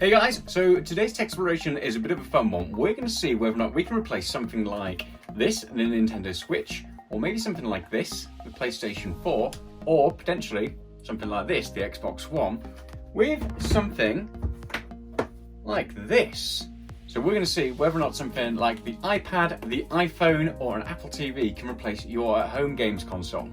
Hey guys, so today's Techsploration is a bit of a fun one. We're going to see whether or not we can replace something like this, the Nintendo Switch, or maybe something like this, the PlayStation 4, or potentially something like this, the Xbox One, with something like this. So we're going to see whether or not something like the iPad, the iPhone, or an Apple TV can replace your at-home games console.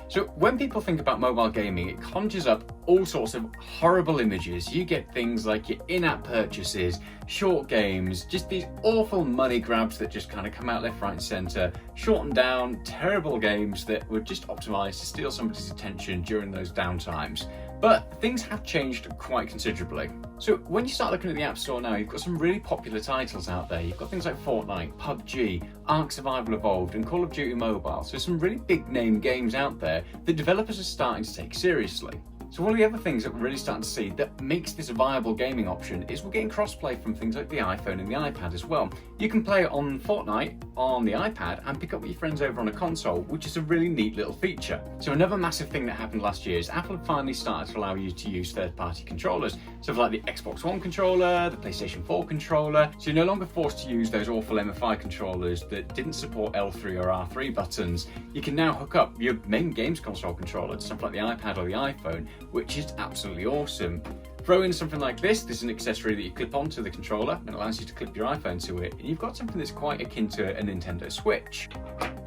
So when people think about mobile gaming, it conjures up all sorts of horrible images. You get things like your in-app purchases, short games, just these awful money grabs that just kind of come out left, right and centre, shortened down, terrible games that were just optimised to steal somebody's attention during those downtimes. But things have changed quite considerably. So when you start looking at the App Store now, you've got some really popular titles out there. You've got things like Fortnite, PUBG, Ark Survival Evolved and Call of Duty Mobile. So some really big name games out there that developers are starting to take seriously. So one of the other things that we're really starting to see that makes this a viable gaming option is we're getting crossplay from things like the iPhone and the iPad as well. You can play on Fortnite on the iPad and pick up with your friends over on a console, which is a really neat little feature. So another massive thing that happened last year is Apple have finally started to allow you to use third-party controllers. So like the Xbox One controller, the PlayStation 4 controller, so you're no longer forced to use those awful MFI controllers that didn't support L3 or R3 buttons. You can now hook up your main games console controller to something like the iPad or the iPhone, which is absolutely awesome. Throw in something like this. This is an accessory that you clip onto the controller and allows you to clip your iPhone to it, and you've got something that's quite akin to a Nintendo Switch.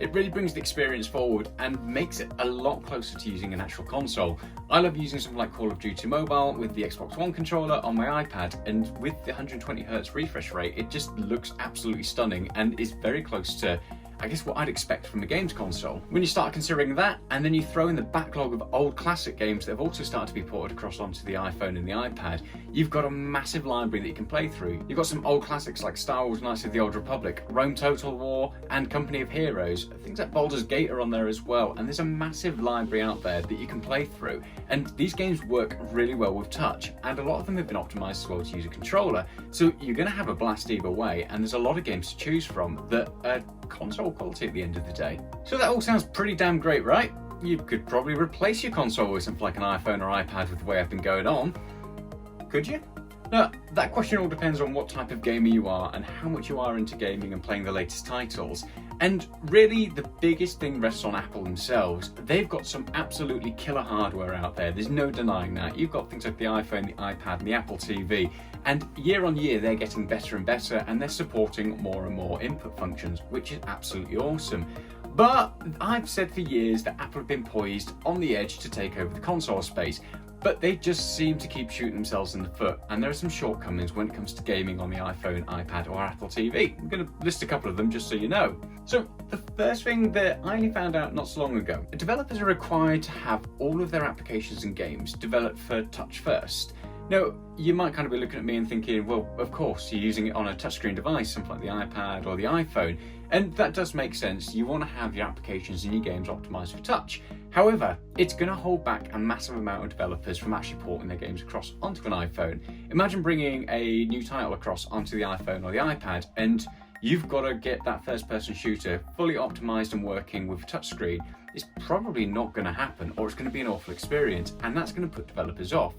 It really brings the experience forward and makes it a lot closer to using an actual console. I love using something like Call of Duty Mobile with the Xbox One controller on my iPad, and with the 120Hz refresh rate, it just looks absolutely stunning and is very close to I guess what I'd expect from a games console. When you start considering that, and then you throw in the backlog of old classic games that have also started to be ported across onto the iPhone and the iPad, you've got a massive library that you can play through. You've got some old classics like Star Wars Knights of the Old Republic, Rome Total War, and Company of Heroes. Things like Baldur's Gate are on there as well, and there's a massive library out there that you can play through. And these games work really well with touch, and a lot of them have been optimized as well to use a controller. So you're gonna have a blast either way, and there's a lot of games to choose from that are console quality at the end of the day. So that all sounds pretty damn great, right? You could probably replace your console with something like an iPhone or iPad with the way I've been going on. Could you? Now, that question all depends on what type of gamer you are and how much you are into gaming and playing the latest titles. And really, the biggest thing rests on Apple themselves. They've got some absolutely killer hardware out there. There's no denying that. You've got things like the iPhone, the iPad, and the Apple TV. And year on year, they're getting better and better, and they're supporting more and more input functions, which is absolutely awesome. But I've said for years that Apple have been poised on the edge to take over the console space. But they just seem to keep shooting themselves in the foot, and there are some shortcomings when it comes to gaming on the iPhone, iPad or Apple TV. I'm going to list a couple of them just so you know. So the first thing that I only found out not so long ago, developers are required to have all of their applications and games developed for touch first. Now, you might kind of be looking at me and thinking, well, of course, you're using it on a touchscreen device, something like the iPad or the iPhone, and that does make sense. You want to have your applications and your games optimized for touch. However, it's going to hold back a massive amount of developers from actually porting their games across onto an iPhone. Imagine bringing a new title across onto the iPhone or the iPad, and you've got to get that first-person shooter fully optimized and working with a touchscreen. It's probably not going to happen, or it's going to be an awful experience, and that's going to put developers off.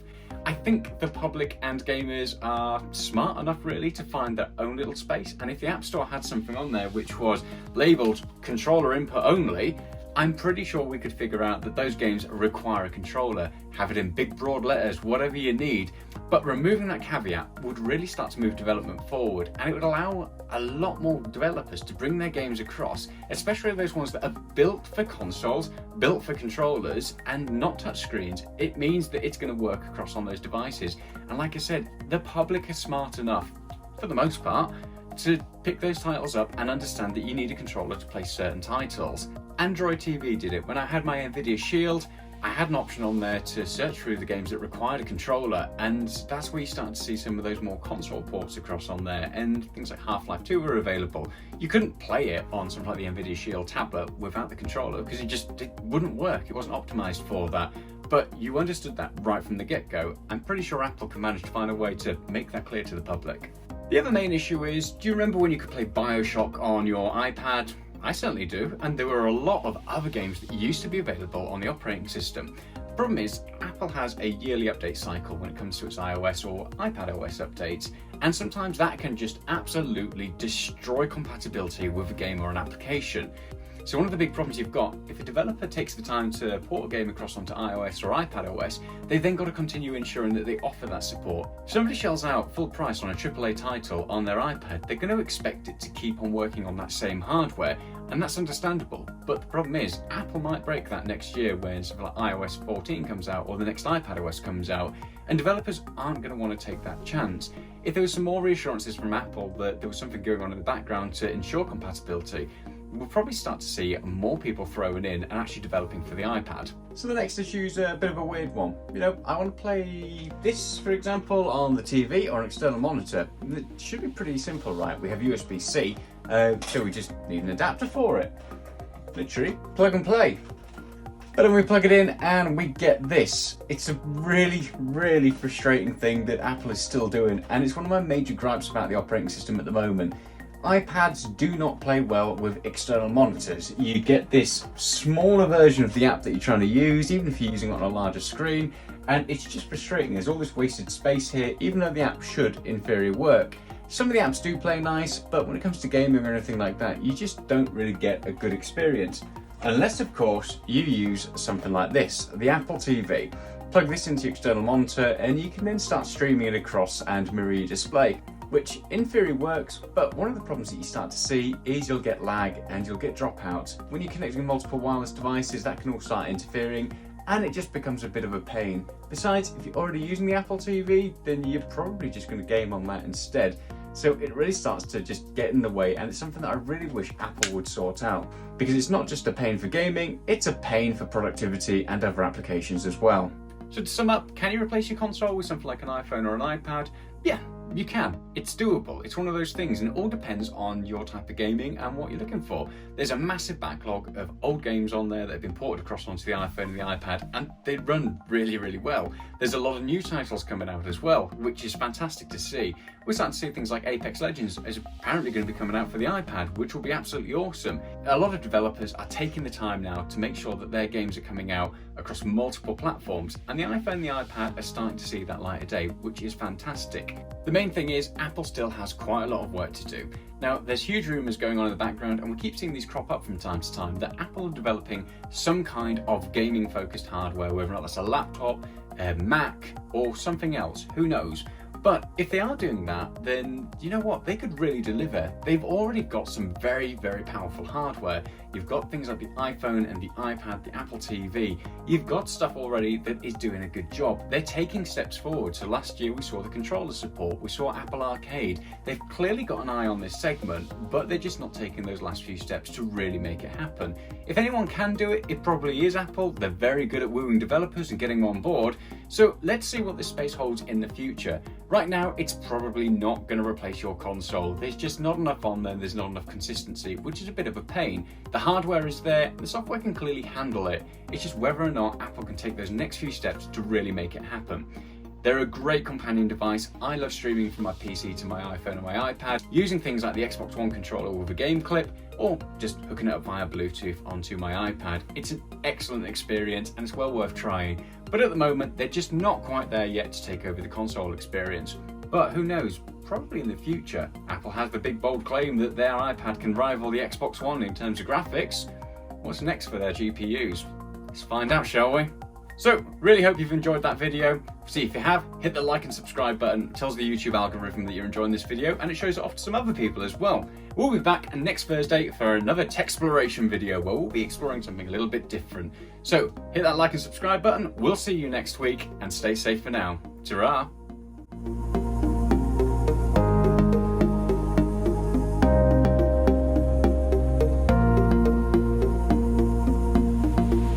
I think the public and gamers are smart enough really to find their own little space, and if the App Store had something on there which was labelled controller input only, I'm pretty sure we could figure out that those games require a controller, have it in big broad letters, whatever you need. But removing that caveat would really start to move development forward, and it would allow a lot more developers to bring their games across, especially those ones that are built for consoles, built for controllers and not touchscreens. It means that it's going to work across on those devices. And like I said, the public are smart enough, for the most part, to pick those titles up and understand that you need a controller to play certain titles. Android TV did it. When I had my Nvidia Shield, I had an option on there to search through the games that required a controller, and that's where you start to see some of those more console ports across on there, and things like Half-Life 2 were available. You couldn't play it on something like the Nvidia Shield tablet without the controller because it wouldn't work. It wasn't optimized for that. But you understood that right from the get-go. I'm pretty sure Apple can manage to find a way to make that clear to the public. The other main issue is, do you remember when you could play BioShock on your iPad I certainly do, and there were a lot of other games that used to be available on the operating system. The problem is, Apple has a yearly update cycle when it comes to its iOS or iPadOS updates, and sometimes that can just absolutely destroy compatibility with a game or an application. So one of the big problems you've got, if a developer takes the time to port a game across onto iOS or iPadOS, they've then got to continue ensuring that they offer that support. If somebody shells out full price on a AAA title on their iPad, they're going to expect it to keep on working on that same hardware, and that's understandable. But the problem is, Apple might break that next year when something like iOS 14 comes out or the next iPadOS comes out, and developers aren't going to want to take that chance. If there was some more reassurances from Apple that there was something going on in the background to ensure compatibility, we'll probably start to see more people throwing in and actually developing for the iPad. So the next issue is a bit of a weird one. You know, I want to play this, for example, on the TV or an external monitor. It should be pretty simple, right? We have USB-C, so we just need an adapter for it. Literally, plug and play. But then we plug it in and we get this. It's a really, really frustrating thing that Apple is still doing, and it's one of my major gripes about the operating system at the moment. iPads do not play well with external monitors. You get this smaller version of the app that you're trying to use, even if you're using it on a larger screen, and it's just frustrating. There's all this wasted space here, even though the app should, in theory, work. Some of the apps do play nice, but when it comes to gaming or anything like that, you just don't really get a good experience. Unless, of course, you use something like this, the Apple TV. Plug this into your external monitor, and you can then start streaming it across and mirror your display, which in theory works, but one of the problems that you start to see is you'll get lag and you'll get dropouts. When you're connecting multiple wireless devices, that can all start interfering, and it just becomes a bit of a pain. Besides, if you're already using the Apple TV, then you're probably just going to game on that instead. So it really starts to just get in the way, and it's something that I really wish Apple would sort out, because it's not just a pain for gaming, it's a pain for productivity and other applications as well. So to sum up, can you replace your console with something like an iPhone or an iPad? Yeah, you can. It's doable. It's one of those things, and it all depends on your type of gaming and what you're looking for. There's a massive backlog of old games on there that have been ported across onto the iPhone and the iPad, and they run really, really well. There's a lot of new titles coming out as well, which is fantastic to see. We're starting to see things like Apex Legends is apparently going to be coming out for the iPad, which will be absolutely awesome. A lot of developers are taking the time now to make sure that their games are coming out across multiple platforms, and the iPhone and the iPad are starting to see that light of day, which is fantastic. The main thing is, Apple still has quite a lot of work to do. Now, there's huge rumours going on in the background, and we keep seeing these crop up from time to time, that Apple are developing some kind of gaming-focused hardware, whether or not that's a laptop, a Mac, or something else, who knows. But if they are doing that, then you know what? They could really deliver. They've already got some very, very powerful hardware. You've got things like the iPhone and the iPad, the Apple TV. You've got stuff already that is doing a good job. They're taking steps forward. So last year we saw the controller support, we saw Apple Arcade. They've clearly got an eye on this segment, but they're just not taking those last few steps to really make it happen. If anyone can do it, it probably is Apple. They're very good at wooing developers and getting them on board. So let's see what this space holds in the future. Right now, it's probably not going to replace your console. There's just not enough on there, there's not enough consistency, which is a bit of a pain. The hardware is there, the software can clearly handle it. It's just whether or not Apple can take those next few steps to really make it happen. They're a great companion device. I love streaming from my PC to my iPhone and my iPad, using things like the Xbox One controller with a game clip, or just hooking it up via Bluetooth onto my iPad. It's an excellent experience and it's well worth trying. But at the moment, they're just not quite there yet to take over the console experience. But who knows, probably in the future. Apple has the big bold claim that their iPad can rival the Xbox One in terms of graphics. What's next for their GPUs? Let's find out, shall we? So, really hope you've enjoyed that video. See, if you have, hit the like and subscribe button. It tells the YouTube algorithm that you're enjoying this video, and it shows it off to some other people as well. We'll be back next Thursday for another Techsploration video where we'll be exploring something a little bit different. So, hit that like and subscribe button. We'll see you next week, and stay safe for now. Ta-ra!